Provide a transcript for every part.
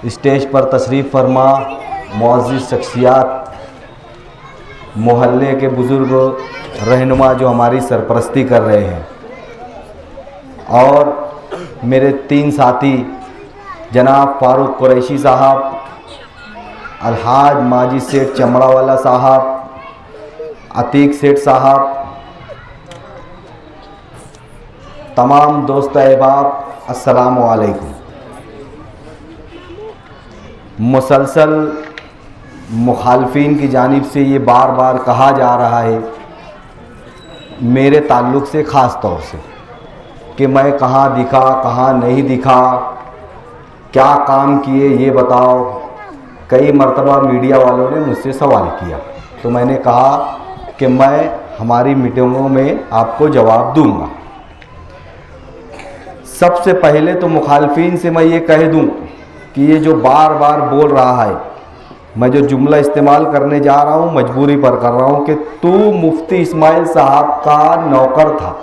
Stage पर तशरीफ़ फरमा मुअज़्ज़िज़ शख्सियात, मोहल्ले के बुज़ुर्ग रहनुमा जो हमारी सरपरस्ती कर रहे हैं, और मेरे 3 साथी जनाब फ़ारूक कुरैशी साहब, अलहाज माजिद सेठ चमड़ावाला साहब, अतीक सेठ साहब, तमाम दोस्त अहबाब अस्सलामु अलैकुम। मुसलसल मुखालफिन की जानिब से ये बार बार कहा जा रहा है मेरे ताल्लुक़ से ख़ास तौर से कि मैं कहाँ दिखा, कहाँ नहीं दिखा, क्या काम किए ये बताओ। कई मर्तबा मीडिया वालों ने मुझसे सवाल किया तो मैंने कहा कि मैं हमारी मीटिंगों में आपको जवाब दूंगा। सबसे पहले तो मुखालफिन से मैं ये कह दूं कि ये जो बार बार बोल रहा है, मैं जो जुमला इस्तेमाल करने जा रहा हूँ मजबूरी पर कर रहा हूँ कि तू मुफ्ती इस्माइल साहब का नौकर था।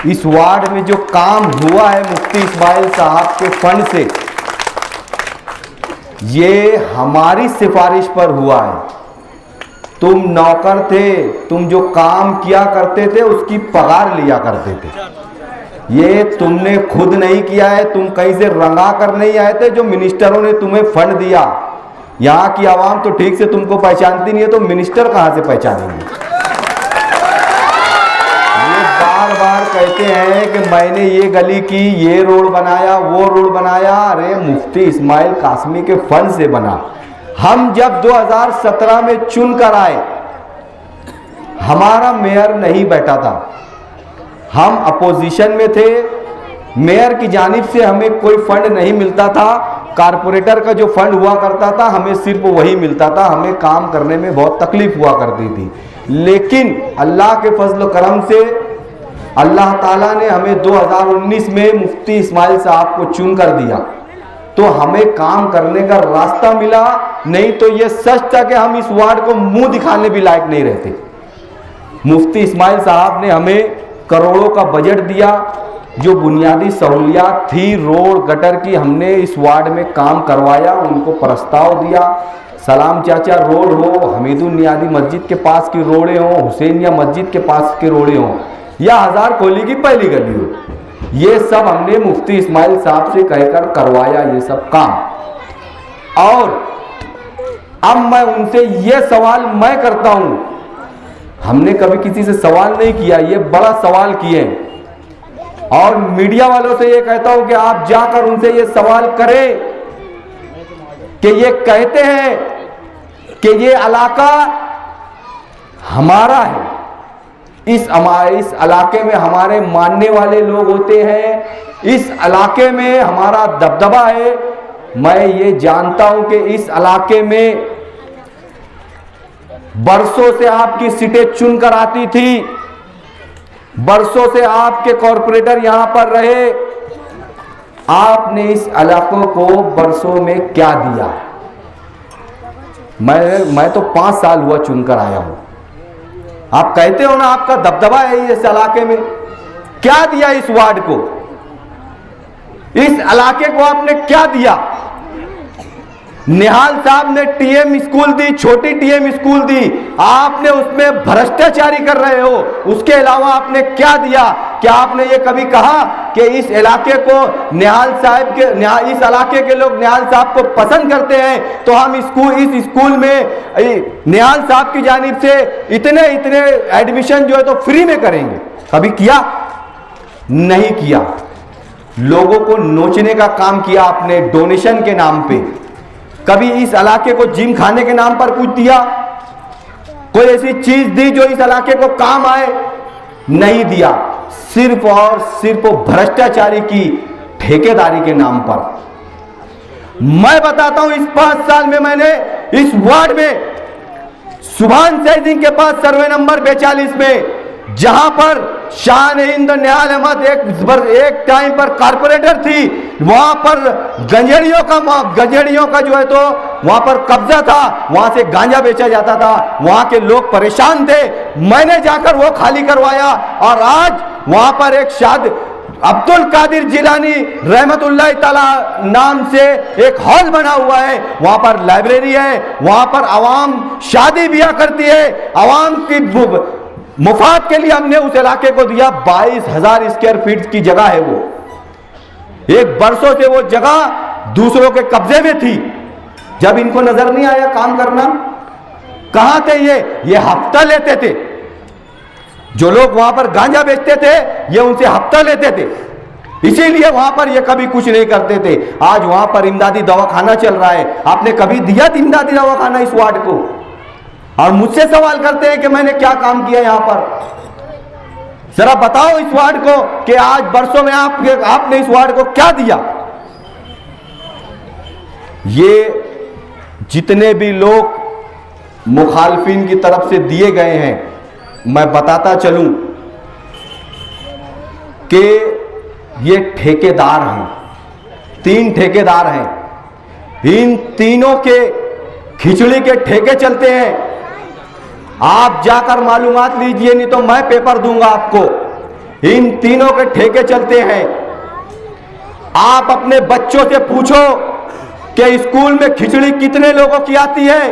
इस वार्ड में जो काम हुआ है मुफ्ती इस्माइल साहब के फंड से, ये हमारी सिफारिश पर हुआ है। तुम नौकर थे, तुम जो काम किया करते थे उसकी पगार लिया करते थे। ये तुमने खुद नहीं किया है, तुम कहीं से रंगा कर नहीं आए थे जो मिनिस्टरों ने तुम्हें फंड दिया। यहाँ की आवाम तो ठीक से तुमको पहचानती नहीं है, तो मिनिस्टर कहाँ से पहचानेंगे। ये बार बार कहते हैं कि मैंने ये गली की, ये रोड बनाया, वो रोड बनाया। अरे मुफ्ती इस्माइल कासमी के फंड से बना। हम जब 2017 में चुन कर आए, हमारा मेयर नहीं बैठा था, हम अपोजिशन में थे। मेयर की जानिब से हमें कोई फंड नहीं मिलता था। कारपोरेटर का जो फंड हुआ करता था हमें सिर्फ वही मिलता था। हमें काम करने में बहुत तकलीफ हुआ करती थी, लेकिन अल्लाह के फजल करम से अल्लाह ताला ने हमें 2019 में मुफ्ती इस्माइल साहब को चुन कर दिया, तो हमें काम करने का रास्ता मिला। नहीं तो ये सच था कि हम इस वार्ड को मुंह दिखाने भी लायक नहीं रहते। मुफ्ती इस्माइल साहब ने हमें करोड़ों का बजट दिया। जो बुनियादी सहूलियात थी रोड गटर की, हमने इस वार्ड में काम करवाया, उनको प्रस्ताव दिया। सलाम चाचा रोड हो, हमीदुल नियादी मस्जिद के पास की रोडें हों, हुसैनिया मस्जिद के पास के रोडें हों, या हज़ार कोली की पहली गली हो, ये सब हमने मुफ्ती इस्माइल साहब से कहकर करवाया ये सब काम। और अब मैं उनसे ये सवाल मैं करता हूँ, हमने कभी किसी से सवाल नहीं किया, ये बड़ा सवाल किए। और मीडिया वालों से ये कहता हूं कि आप जाकर उनसे ये सवाल करें कि ये कहते हैं कि ये इलाका हमारा है, इस इलाके में हमारे मानने वाले लोग होते हैं, इस इलाके में हमारा दबदबा है। मैं ये जानता हूं कि इस इलाके में बरसों से आपकी सीटें चुनकर आती थी, बरसों से आपके कॉरपोरेटर यहां पर रहे। आपने इस इलाकों को बरसों में क्या दिया? मैं तो 5 साल हुआ चुनकर आया हूं। आप कहते हो ना आपका दबदबा है इस इलाके में, क्या दिया इस वार्ड को? इस इलाके को आपने क्या दिया? निहाल साहब ने टीएम स्कूल दी, छोटी टीएम स्कूल दी, आपने उसमें भ्रष्टाचारी कर रहे हो। उसके अलावा आपने क्या दिया? क्या आपने ये कभी कहा कि इस इलाके को निहाल साहब के, इस इलाके के लोग निहाल साहब को पसंद करते हैं तो हम इस स्कूल में निहाल साहब की जानिब से इतने एडमिशन जो है तो फ्री में करेंगे? कभी किया? नहीं किया। लोगों को नोचने का काम किया आपने डोनेशन के नाम पे। कभी इस इलाके को जिम खाने के नाम पर कुछ दिया? कोई ऐसी चीज दी जो इस इलाके को काम आए? नहीं दिया। सिर्फ और सिर्फ भ्रष्टाचारी की ठेकेदारी के नाम पर। मैं बताता हूं, इस 5 साल में मैंने इस वार्ड में सुभान सिंह के पास सर्वे नंबर 42 में, जहां पर शान हिंद निहाल अहमद एक टाइम पर कारपोरेटर थी, वहां पर गंजेड़ियों का जो है तो वहां पर कब्जा था, वहां से गांजा बेचा जाता था, वहां के लोग परेशान थे। मैंने जाकर वो खाली करवाया और आज वहां पर एक अब्दुल कादिर जिलानी रहमतुल्लाह ताला नाम से एक हॉल बना हुआ है, वहां पर लाइब्रेरी है, वहां पर आवाम शादी ब्याह करती है, आवाम की मुफाद के लिए हमने उस इलाके को दिया। 22,000 स्क्वायर फीट की जगह है वो। एक बरसों से वो जगह दूसरों के कब्जे में थी। जब इनको नजर नहीं आया काम करना, कहां थे ये हफ्ता लेते थे। जो लोग वहां पर गांजा बेचते थे ये उनसे हफ्ता लेते थे, इसीलिए वहां पर ये कभी कुछ नहीं करते थे। आज वहां पर इमदादी दवाखाना चल रहा है। आपने कभी दिया इमदादी दवाखाना इस वार्ड को? और मुझसे सवाल करते हैं कि मैंने क्या काम किया यहां पर। जरा बताओ इस वार्ड को कि आज बरसों में आपने इस वार्ड को क्या दिया। ये जितने भी लोग मुखालफिन की तरफ से दिए गए हैं, मैं बताता चलूं कि ये ठेकेदार हैं, 3 ठेकेदार हैं। इन तीनों के खिचड़ी के ठेके चलते हैं। आप जाकर मालूमात लीजिए, नहीं तो मैं पेपर दूंगा आपको। इन तीनों के ठेके चलते हैं। आप अपने बच्चों से पूछो कि स्कूल में खिचड़ी कितने लोगों की आती है,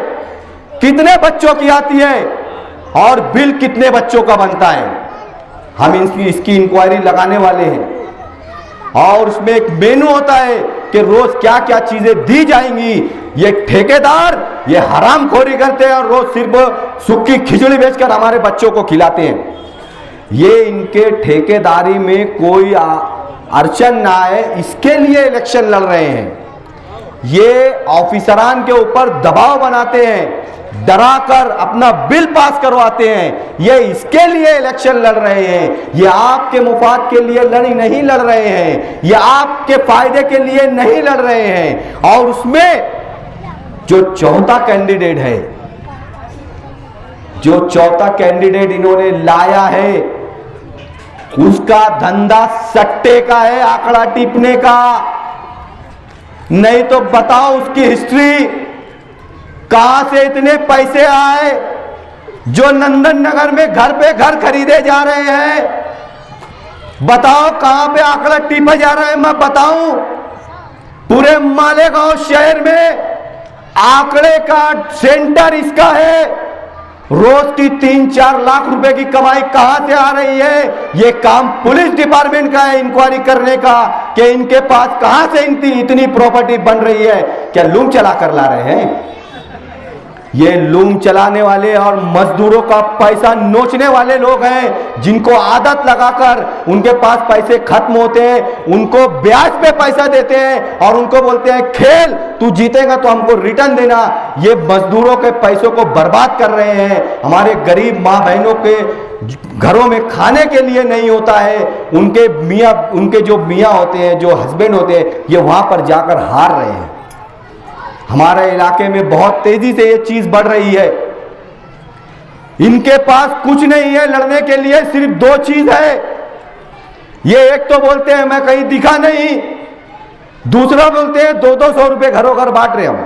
कितने बच्चों की आती है और बिल कितने बच्चों का बनता है। हम इसकी इंक्वायरी लगाने वाले हैं और उसमें एक मेनू होता है कि रोज क्या क्या चीजें दी जाएंगी। ये ठेकेदार ये हरामखोरी करते हैं और रोज सिर्फ सूखी खिचड़ी बेचकर हमारे बच्चों को खिलाते हैं। ये इनके ठेकेदारी में कोई अड़चन ना आए, इसके लिए इलेक्शन लड़ रहे हैं। ये ऑफिसरान के ऊपर दबाव बनाते हैं, डराकर अपना बिल पास करवाते हैं। ये इसके लिए इलेक्शन लड़ रहे हैं। ये आपके मुफाद के लिए नहीं लड़ रहे हैं, ये आपके फायदे के लिए नहीं लड़ रहे हैं। और उसमें जो चौथा कैंडिडेट है, जो चौथा कैंडिडेट इन्होंने लाया है, उसका धंधा सट्टे का है, आंकड़ा टिपने का। नहीं तो बताओ उसकी हिस्ट्री, कहां से इतने पैसे आए जो नंदन नगर में घर पे घर खरीदे जा रहे हैं। बताओ कहां पे आंकड़ा टिपा जा रहा है। मैं बताऊं, पूरे मालेगांव शहर में आंकड़े का सेंटर इसका है। रोज की 3-4 लाख रुपए की कमाई कहां से आ रही है। ये काम पुलिस डिपार्टमेंट का है इंक्वायरी करने का कि इनके पास कहां से इतनी प्रॉपर्टी बन रही है। क्या लूम चला कर ला रहे हैं? ये लूम चलाने वाले और मजदूरों का पैसा नोचने वाले लोग हैं, जिनको आदत लगाकर उनके पास पैसे खत्म होते हैं, उनको ब्याज पे पैसा देते हैं और उनको बोलते हैं खेल, तू जीतेगा तो हमको रिटर्न देना। ये मजदूरों के पैसों को बर्बाद कर रहे हैं। हमारे गरीब माँ बहनों के घरों में खाने के लिए नहीं होता है। उनके जो मियाँ होते हैं, जो हस्बैंड होते हैं, ये वहां पर जाकर हार रहे हैं। हमारे इलाके में बहुत तेजी से ये चीज बढ़ रही है। इनके पास कुछ नहीं है लड़ने के लिए, सिर्फ 2 चीज है। ये एक तो बोलते हैं मैं कहीं दिखा नहीं, दूसरा बोलते हैं 200-200 रुपए घरों घर बांट रहे हम।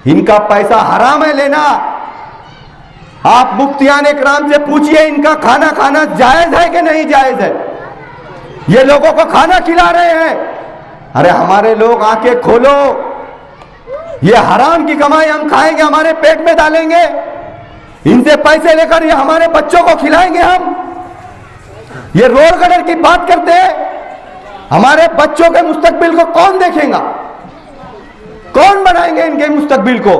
इनका पैसा हराम है लेना। आप मुफ्तियान इकराम से पूछिए इनका खाना जायज है कि नहीं जायज है। ये लोगों को खाना खिला रहे हैं। अरे हमारे लोग आंखें खोलो, ये हराम की कमाई हम खाएंगे, हमारे पेट में डालेंगे। इनसे पैसे लेकर ये हमारे बच्चों को खिलाएंगे हम। ये रोड कटर की बात करते हैं। हमारे बच्चों के मुस्तकबिल को कौन देखेगा? कौन बनाएंगे इनके मुस्तकबिल को?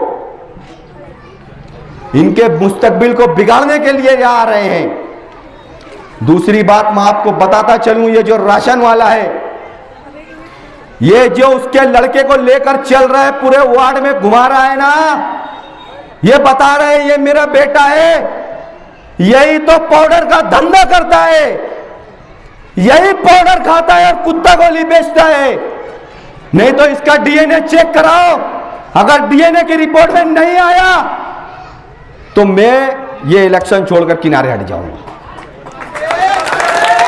इनके मुस्तकबिल को बिगाड़ने के लिए ये आ रहे हैं। दूसरी बात मैं आपको बताता चलूं, ये जो राशन वाला है, ये जो उसके लड़के को लेकर चल रहा है, पूरे वार्ड में घुमा रहा है ना, ये बता रहे हैं ये मेरा बेटा है। यही तो पाउडर का धंधा करता है, यही पाउडर खाता है और कुत्ता गोली बेचता है। नहीं तो इसका डीएनए चेक कराओ। अगर डीएनए की रिपोर्ट में नहीं आया तो मैं ये इलेक्शन छोड़कर किनारे हट जाऊंगा।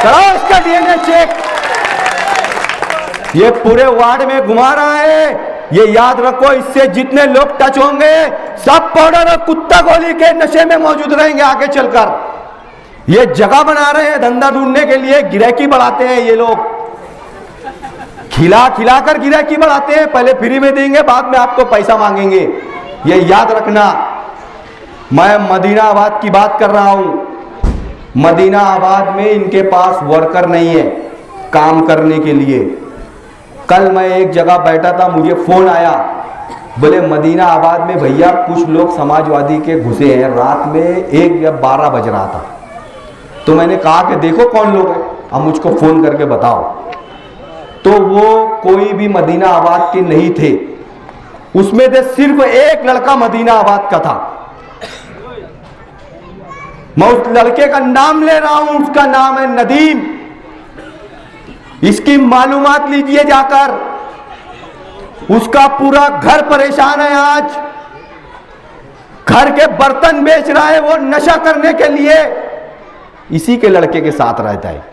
कराओ इसका डीएनए चेक। ये पूरे वार्ड में घुमा रहा है। ये याद रखो, इससे जितने लोग टच होंगे सब पाउडर और कुत्ता गोली के नशे में मौजूद रहेंगे आगे चलकर। ये जगह बना रहे हैं धंधा ढूंढने के लिए, गिराकी बढ़ाते हैं ये लोग, खिला खिला कर गिराकी बढ़ाते हैं। पहले फ्री में देंगे, बाद में आपको पैसा मांगेंगे। ये याद रखना। मैं मदीनाबाद की बात कर रहा हूं। मदीनाबाद में इनके पास वर्कर नहीं है काम करने के लिए। कल मैं एक जगह बैठा था, मुझे फोन आया, बोले मदीनाबाद में भैया कुछ लोग समाजवादी के घुसे हैं, रात में 1 या 12 बज रहा था। तो मैंने कहा कि देखो कौन लोग हैं, अब मुझको फोन करके बताओ। तो वो कोई भी मदीनाबाद के नहीं थे, उसमें से सिर्फ एक लड़का मदीनाबाद का था। मैं उस लड़के का नाम ले रहा हूं, उसका नाम है नदीम। इसकी मालूमात लीजिए जाकर। उसका पूरा घर परेशान है, आज घर के बर्तन बेच रहा है वो नशा करने के लिए। इसी के लड़के के साथ रहता है।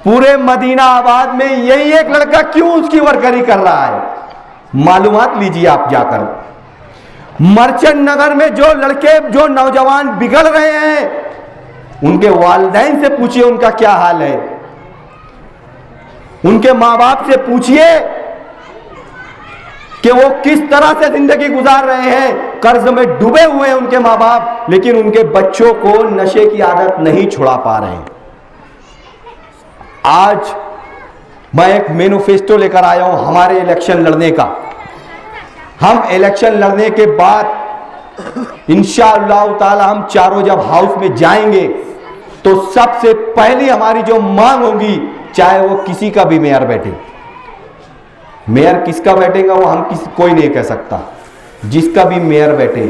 पूरे मदीनाबाद में यही एक लड़का क्यों उसकी वर्करी कर रहा है, मालूमात लीजिए आप जाकर। मर्चेंट नगर में जो लड़के, जो नौजवान बिगड़ रहे हैं, उनके वालिदैन से पूछिए उनका क्या हाल है। उनके माँ बाप से पूछिए कि वो किस तरह से जिंदगी गुजार रहे हैं। कर्ज में डूबे हुए हैं उनके माँ बाप, लेकिन उनके बच्चों को नशे की आदत नहीं छुड़ा पा रहे हैं। आज मैं एक मैनिफेस्टो लेकर आया हूं हमारे इलेक्शन लड़ने का। हम इलेक्शन लड़ने के बाद इंशाअल्लाह ताला हम चारों जब हाउस में जाएंगे तो सबसे पहली हमारी जो मांग होगी, चाहे वो किसी का भी मेयर बैठे, मेयर किसका बैठेगा वो हम कोई नहीं कह सकता, जिसका भी मेयर बैठे,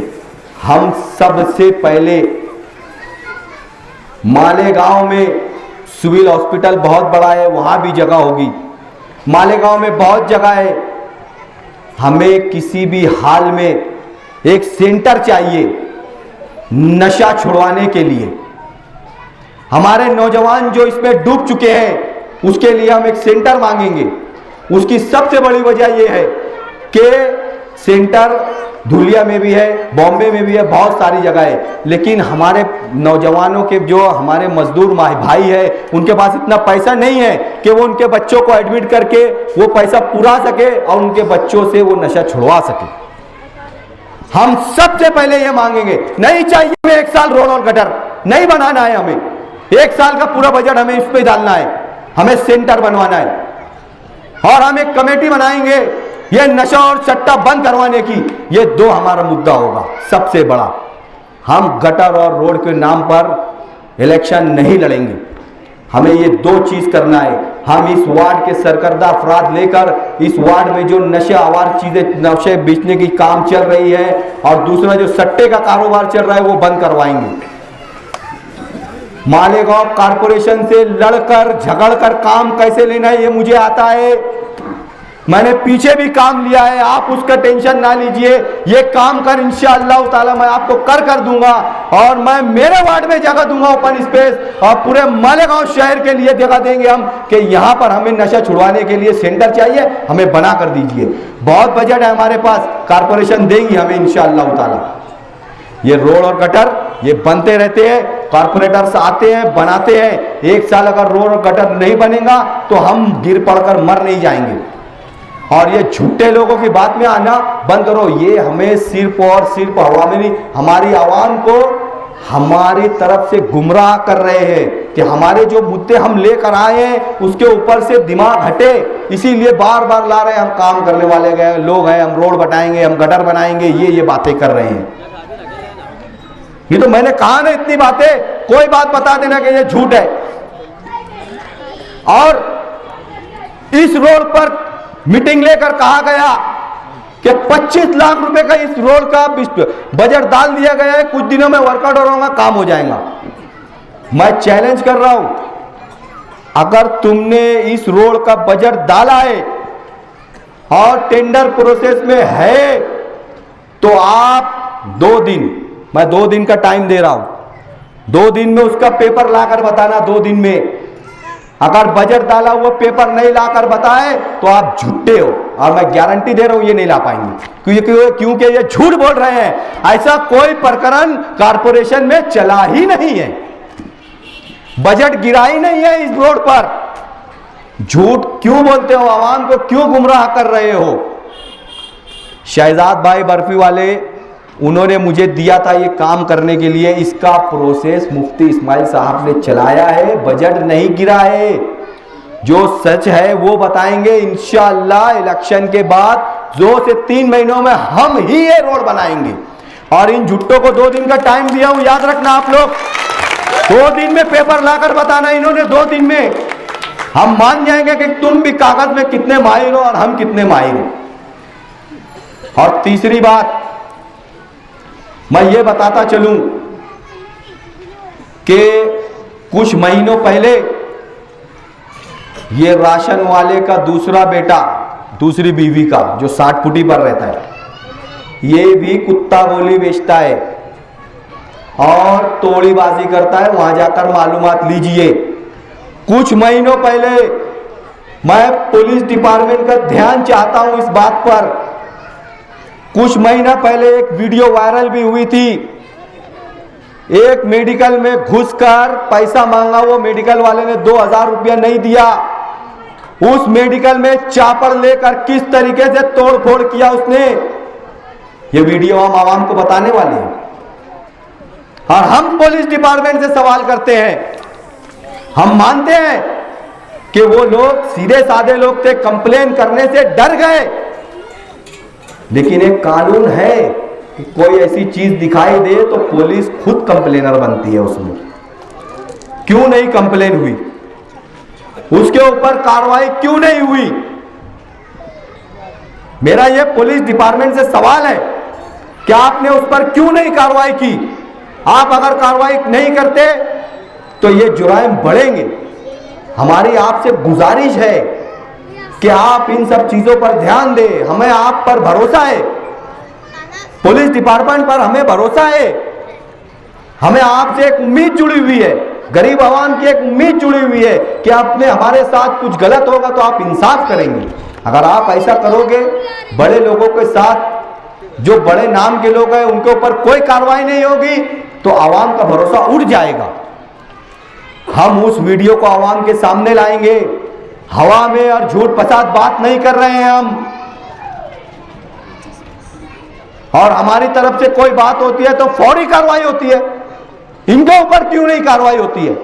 हम सबसे पहले मालेगांव में सिविल हॉस्पिटल बहुत बड़ा है, वहां भी जगह होगी। मालेगांव में बहुत जगह है। हमें किसी भी हाल में एक सेंटर चाहिए नशा छुड़वाने के लिए। हमारे नौजवान जो इसमें डूब चुके हैं उसके लिए हम एक सेंटर मांगेंगे। उसकी सबसे बड़ी वजह यह है कि सेंटर धुलिया में भी है, बॉम्बे में भी है, बहुत सारी जगह है, लेकिन हमारे नौजवानों के जो हमारे मजदूर भाई है उनके पास इतना पैसा नहीं है कि वो उनके बच्चों को एडमिट करके वो पैसा पूरा सके और उनके बच्चों से वो नशा छुड़वा सके। हम सबसे पहले ये मांगेंगे, नहीं चाहिए हमें 1 साल रोड और गटर नहीं बनाना है, हमें 1 साल का पूरा बजट हमें इस पे डालना है, हमें सेंटर बनवाना है और हम एक कमेटी बनाएंगे ये नशा और सट्टा बंद करवाने की। ये 2 हमारा मुद्दा होगा सबसे बड़ा। हम गटर और रोड के नाम पर इलेक्शन नहीं लड़ेंगे। हमें ये 2 चीज करना है। हम इस वार्ड के सरकर्दा अफराद लेकर इस वार्ड में जो नशे आवार चीजें, नशे बेचने की काम चल रही है और दूसरा जो सट्टे का कारोबार चल रहा है वो बंद करवाएंगे। मालेगांव कारपोरेशन से लड़कर झगड़कर काम कैसे लेना है ये मुझे आता है। मैंने पीछे भी काम लिया है, आप उसका टेंशन ना लीजिए। ये काम कर इंशाअल्लाह ताला मैं आपको कर दूंगा और मैं मेरे वार्ड में जगह दूंगा ओपन स्पेस और पूरे मालेगांव शहर के लिए जगह देंगे हम कि यहां पर हमें नशा छुड़वाने के लिए सेंटर चाहिए, हमें बना कर दीजिए। बहुत बजट है हमारे पास, कारपोरेशन देंगी हमें इंशाअल्लाह ताला। ये रोड और गटर ये बनते रहते हैं, कारपोरेटर्स आते हैं बनाते हैं। 1 साल अगर रोड और गटर नहीं बनेगा तो हम गिर पड़कर मर नहीं जाएंगे। और ये झूठे लोगों की बात में आना बंद करो। ये हमें सिर्फ और सिर्फ हवा में नहीं, हमारी आवाम को हमारी तरफ से गुमराह कर रहे हैं कि हमारे जो मुद्दे हम लेकर आए हैं उसके ऊपर से दिमाग हटे, इसीलिए बार बार ला रहे हैं। हम काम करने वाले गए लोग हैं, हम रोड बनाएंगे, हम गटर बनाएंगे, ये बातें कर रहे हैं। ये तो मैंने कहा ना इतनी बातें, कोई बात बता देना कि ये झूठ है। और इस रोड पर मीटिंग लेकर कहा गया कि 25 लाख रुपए का इस रोड का बजट डाल दिया गया है, कुछ दिनों में वर्कआउट होगा, काम हो जाएगा। मैं चैलेंज कर रहा हूं, अगर तुमने इस रोड का बजट डाला है और टेंडर प्रोसेस में है तो आप 2 दिन, मैं 2 दिन का टाइम दे रहा हूं, 2 दिन में उसका पेपर लाकर बताना। 2 दिन में अगर बजट डाला हुआ पेपर नहीं लाकर बताए तो आप झूठे हो और मैं गारंटी दे रहा हूं ये नहीं ला पाएंगे, क्योंकि ये झूठ बोल रहे हैं। ऐसा कोई प्रकरण कारपोरेशन में चला ही नहीं है। बजट गिरा ही नहीं है इस रोड पर। झूठ क्यों बोलते हो? आवाम को क्यों गुमराह कर रहे हो? शहजाद भाई बर्फी वाले, उन्होंने मुझे दिया था ये काम करने के लिए। इसका प्रोसेस मुफ्ती इस्माइल साहब ने चलाया है, बजट नहीं गिरा है। जो सच है वो बताएंगे इंशाअल्लाह। इलेक्शन के बाद 2 से 3 महीनों में हम ही ये रोड बनाएंगे। और इन झुट्टों को 2 दिन का टाइम दिया हूं, याद रखना आप लोग। 2 दिन में पेपर लाकर बताना। इन्होंने 2 दिन में हम मान जाएंगे कि तुम भी कागज में कितने माहिर हो और हम कितने माहिर हैं। और तीसरी बात मैं ये बताता चलूं कि कुछ महीनों पहले ये राशन वाले का दूसरा बेटा, दूसरी बीवी का, जो 60 फुटी पर रहता है, ये भी कुत्ता गोली बेचता है और तोड़ीबाजी करता है। वहां जाकर मालूमात लीजिए। कुछ महीनों पहले मैं पुलिस डिपार्टमेंट का ध्यान चाहता हूं इस बात पर। कुछ महीना पहले एक वीडियो वायरल भी हुई थी। एक मेडिकल में घुसकर पैसा मांगा, वो मेडिकल वाले ने 2000 रुपया नहीं दिया। उस मेडिकल में चापर लेकर किस तरीके से तोड़फोड़ किया उसने, ये वीडियो हम आवाम को बताने वाले हैं। और हम पुलिस डिपार्टमेंट से सवाल करते हैं। हम मानते हैं कि वो लोग सीधे साधे लोग थे, कंप्लेन करने से डर गए। लेकिन एक कानून है कि कोई ऐसी चीज दिखाई दे तो पुलिस खुद कंप्लेनर बनती है उसमें। क्यों नहीं कंप्लेन हुई? उसके ऊपर कार्रवाई क्यों नहीं हुई? मेरा यह पुलिस डिपार्टमेंट से सवाल है कि आपने उस पर क्यों नहीं कार्रवाई की? आप अगर कार्रवाई नहीं करते तो ये जुराइम बढ़ेंगे। हमारी आपसे गुजारिश है कि आप इन सब चीजों पर ध्यान दें। हमें आप पर भरोसा है, पुलिस डिपार्टमेंट पर हमें भरोसा है। हमें आपसे एक उम्मीद जुड़ी हुई है, गरीब आवाम की एक उम्मीद जुड़ी हुई है कि आपने हमारे साथ कुछ गलत होगा तो आप इंसाफ करेंगे। अगर आप ऐसा करोगे, बड़े लोगों के साथ जो बड़े नाम के लोग हैं उनके ऊपर कोई कार्रवाई नहीं होगी तो आवाम का भरोसा उठ जाएगा। हम उस वीडियो को आवाम के सामने लाएंगे। हवा में और झूठ फसाद बात नहीं कर रहे हैं हम। और हमारी तरफ से कोई बात होती है तो फौरी कार्रवाई होती है। इनके ऊपर क्यों नहीं कार्रवाई होती है?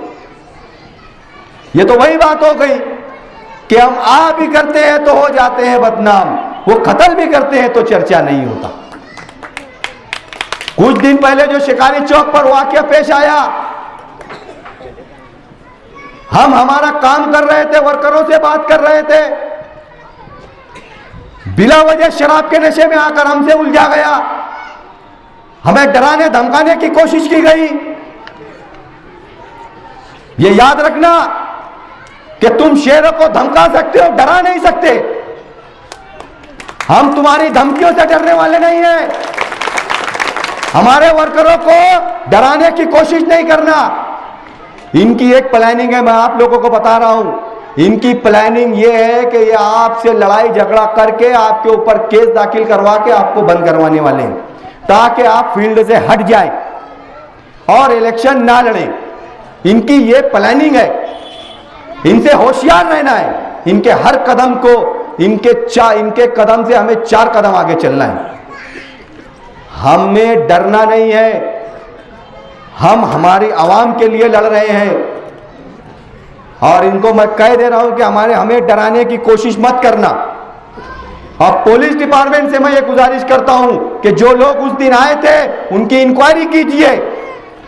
ये तो वही बात हो गई कि हम आ भी करते हैं तो हो जाते हैं बदनाम, वो कत्ल भी करते हैं तो चर्चा नहीं होता। कुछ दिन पहले जो शिकारी चौक पर वाकया पेश आया, हम हमारा काम कर रहे थे, वर्करों से बात कर रहे थे, बिला वजह शराब के नशे में आकर हमसे उलझा गया। हमें डराने धमकाने की कोशिश की गई। ये याद रखना कि तुम शेरों को धमका सकते हो, डरा नहीं सकते। हम तुम्हारी धमकियों से डरने वाले नहीं हैं। हमारे वर्करों को डराने की कोशिश नहीं करना। इनकी एक प्लानिंग है, मैं आप लोगों को बता रहा हूं। इनकी प्लानिंग ये है कि ये आपसे लड़ाई झगड़ा करके आपके ऊपर केस दाखिल करवा के आपको बंद करवाने वाले हैं, ताकि आप फील्ड से हट जाएं और इलेक्शन ना लड़ें। इनकी ये प्लानिंग है। इनसे होशियार रहना है। इनके हर कदम को, इनके कदम से हमें 4 कदम आगे चलना है। हमें डरना नहीं है। हम हमारी आवाम के लिए लड़ रहे हैं। और इनको मैं कह दे रहा हूं कि हमें डराने की कोशिश मत करना। और पुलिस डिपार्टमेंट से मैं ये गुजारिश करता हूं कि जो लोग उस दिन आए थे उनकी इंक्वायरी कीजिए।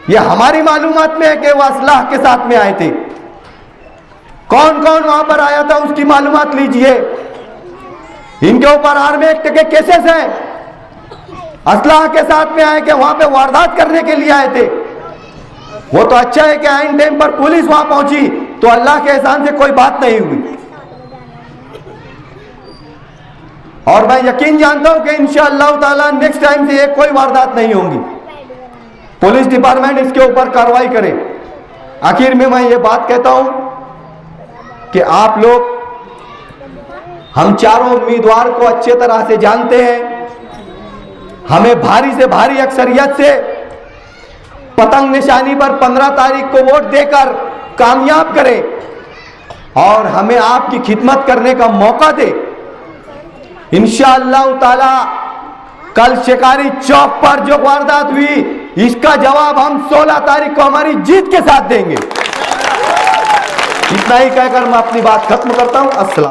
ये हमारी मालूमात में है कि वो असलाह के साथ में आए थे। कौन कौन वहां पर आया था उसकी मालूमात लीजिए। इनके ऊपर आर्मी एक्ट के केसेस हैं। असलाह के साथ में आए कि वहां पे वारदात करने के लिए आए थे। वो तो अच्छा है कि आइन टाइम पर पुलिस वहां पहुंची तो अल्लाह के एहसान से कोई बात नहीं हुई। और मैं यकीन जानता हूं कि इंशाअल्लाह ताला नेक्स्ट टाइम से कोई वारदात नहीं होगी। पुलिस डिपार्टमेंट इसके ऊपर कार्रवाई करे। आखिर में मैं ये बात कहता हूं कि आप लोग, हम चारों उम्मीदवार को अच्छे तरह से जानते हैं। हमें भारी से भारी अक्सरियत से पतंग निशानी पर 15 तारीख को वोट देकर कामयाब करे और हमें आपकी खिदमत करने का मौका दे। इंशाअल्लाह ताला कल शिकारी चौक पर जो वारदात हुई, इसका जवाब हम 16 तारीख को हमारी जीत के साथ देंगे। इतना ही कहकर मैं अपनी बात खत्म करता हूं। अस्सलाम।